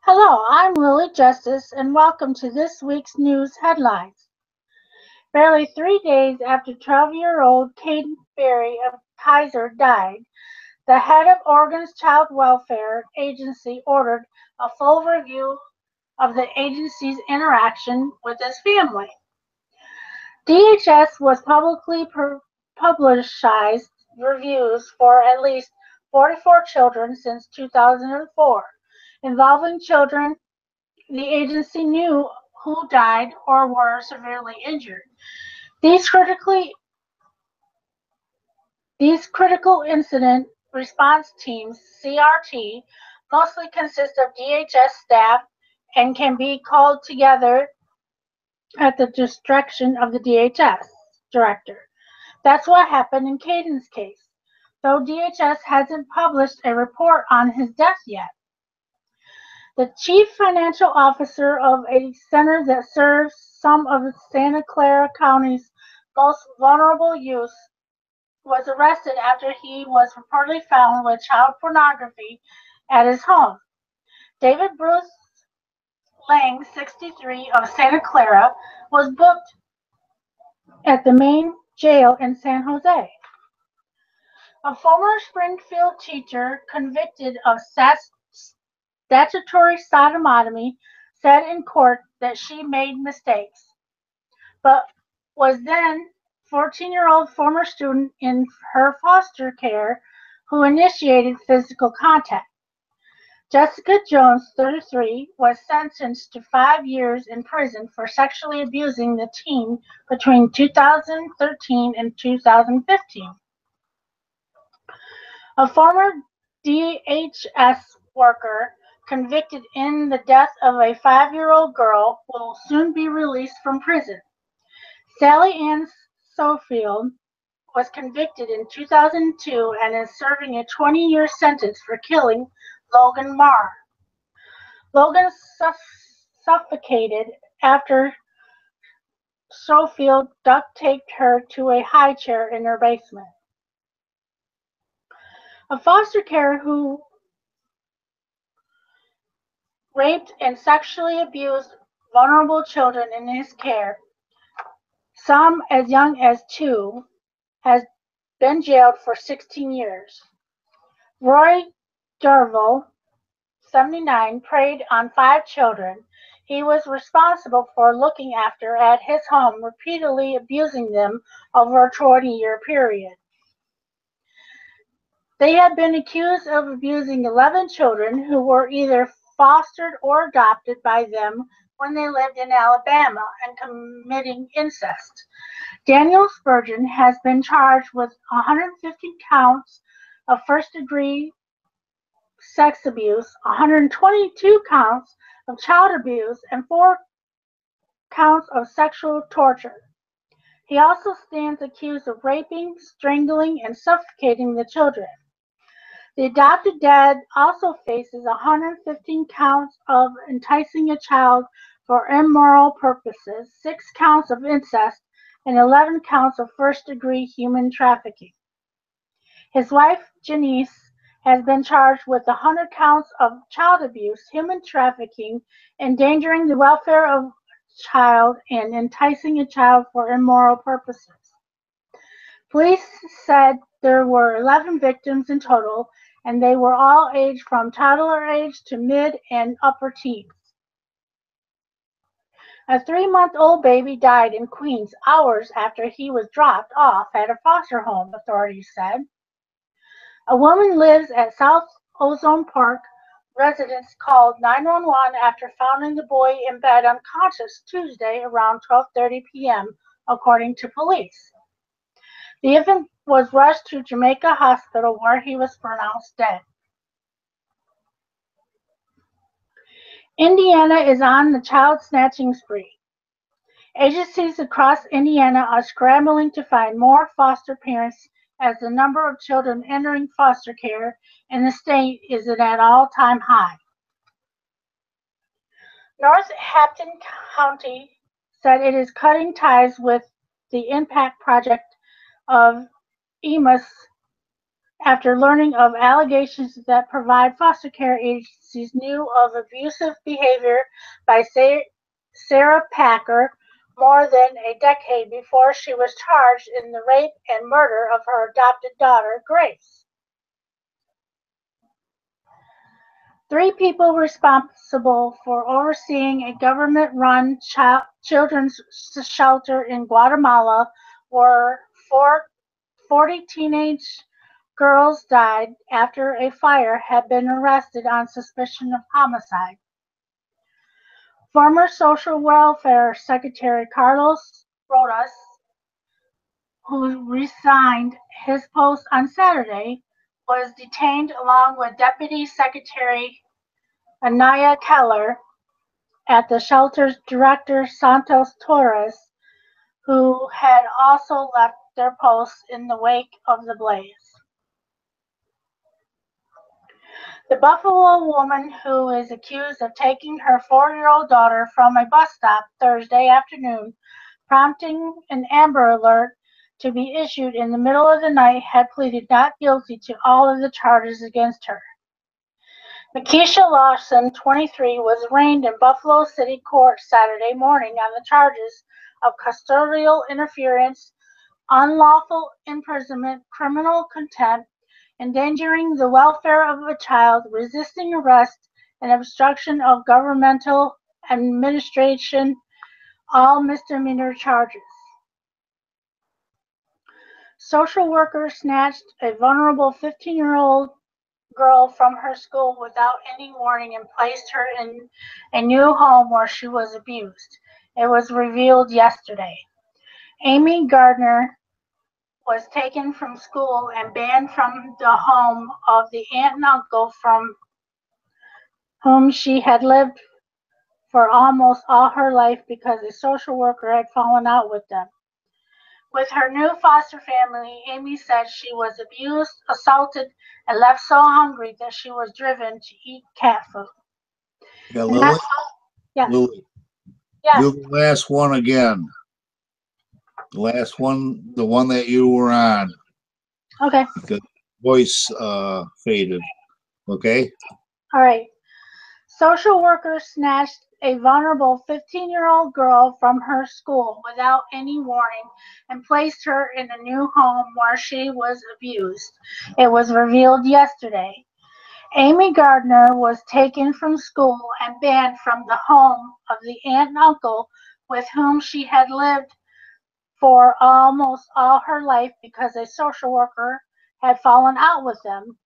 Hello, I'm Lily Justice, and welcome to this week's news headlines. Barely 3 days after 12-year-old Caden Berry of Kaiser died, the head of Oregon's Child Welfare Agency ordered a full review of the agency's interaction with his family. DHS was publicly publicized reviews for at least 44 children since 2004, involving children the agency knew who died or were severely injured. These critical incident response teams, CRT, mostly consist of DHS staff and can be called together at the direction of the DHS director. That's what happened in Caden's case, though DHS hasn't published a report on his death yet. The chief financial officer of a center that serves some of Santa Clara County's most vulnerable youth was arrested after he was reportedly found with child pornography at his home. David Bruce Lang, 63, of Santa Clara, was booked at the main jail in San Jose. A former Springfield teacher convicted of statutory sodomy said in court that she made mistakes, but was then 14-year-old former student in her foster care who initiated physical contact. Jessica Jones, 33, was sentenced to 5 years in prison for sexually abusing the teen between 2013 and 2015. A former DHS worker convicted in the death of a 5-year-old girl will soon be released from prison. Sally Ann Sofield was convicted in 2002 and is serving a 20-year sentence for killing Logan Marr. Logan suffocated after Sofield duct-taped her to a high chair in her basement. A foster carer who raped and sexually abused vulnerable children in his care, some as young as 2, has been jailed for 16 years. Roy Derville, 79, preyed on 5 children he was responsible for looking after at his home, repeatedly abusing them over a 20-year period. They had been accused of abusing 11 children who were either fostered or adopted by them when they lived in Alabama and committing incest. Daniel Spurgeon has been charged with 150 counts of first-degree sex abuse, 122 counts of child abuse, and 4 counts of sexual torture. He also stands accused of raping, strangling, and suffocating the children. The adopted dad also faces 115 counts of enticing a child for immoral purposes, 6 counts of incest, and 11 counts of first-degree human trafficking. His wife, Janice, has been charged with 100 counts of child abuse, human trafficking, endangering the welfare of a child, and enticing a child for immoral purposes. Police said there were 11 victims in total, and they were all aged from toddler age to mid and upper teens. A 3-month-old baby died in Queens hours after he was dropped off at a foster home, authorities said. A woman lives at South Ozone Park. Residents called 911 after finding the boy in bed unconscious Tuesday around 12:30 p.m., according to police. The infant was rushed to Jamaica Hospital where he was pronounced dead. Indiana is on the child snatching spree. Agencies across Indiana are scrambling to find more foster parents as the number of children entering foster care in the state is at an all-time high. North Hampton County said it is cutting ties with the impact project of EMS after learning of allegations that provide foster care agencies knew of abusive behavior by Sarah Packer more than a decade before she was charged in the rape and murder of her adopted daughter, Grace. 3 people responsible for overseeing a government-run children's shelter in Guatemala were 40 teenage girls died after a fire had been arrested on suspicion of homicide. Former Social Welfare Secretary Carlos Rodas, who resigned his post on Saturday, was detained along with Deputy Secretary Anaya Keller at the shelter's director Santos Torres, who had also left their posts in the wake of the blaze. The Buffalo woman who is accused of taking her 4-year-old daughter from a bus stop Thursday afternoon, prompting an Amber Alert to be issued in the middle of the night, had pleaded not guilty to all of the charges against her. Makisha Lawson, 23, was arraigned in Buffalo City Court Saturday morning on the charges of custodial interference, unlawful imprisonment, criminal contempt, endangering the welfare of a child, resisting arrest, and obstruction of governmental administration, all misdemeanor charges. Social worker snatched a vulnerable 15-year-old girl from her school without any warning and placed her in a new home where she was abused. It was revealed yesterday. Amy Gardner was taken from school and banned from the home of the aunt and uncle from whom she had lived for almost all her life because a social worker had fallen out with them. With her new foster family, Amy said she was abused, assaulted, and left so hungry that she was driven to eat cat food. Yeah, Lily? Yes. Lily, Yes. do the last one again. The last one, the one that you were on. Okay. Because voice faded. Okay? All right. Social workers snatched a vulnerable 15-year-old girl from her school without any warning and placed her in a new home where she was abused. It was revealed yesterday. Amy Gardner was taken from school and banned from the home of the aunt and uncle with whom she had lived for almost all her life because a social worker had fallen out with them.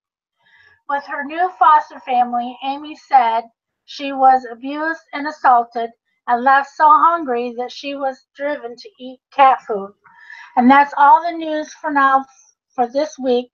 With her new foster family, Amy said she was abused and assaulted and left so hungry that she was driven to eat cat food. And that's all the news for now for this week.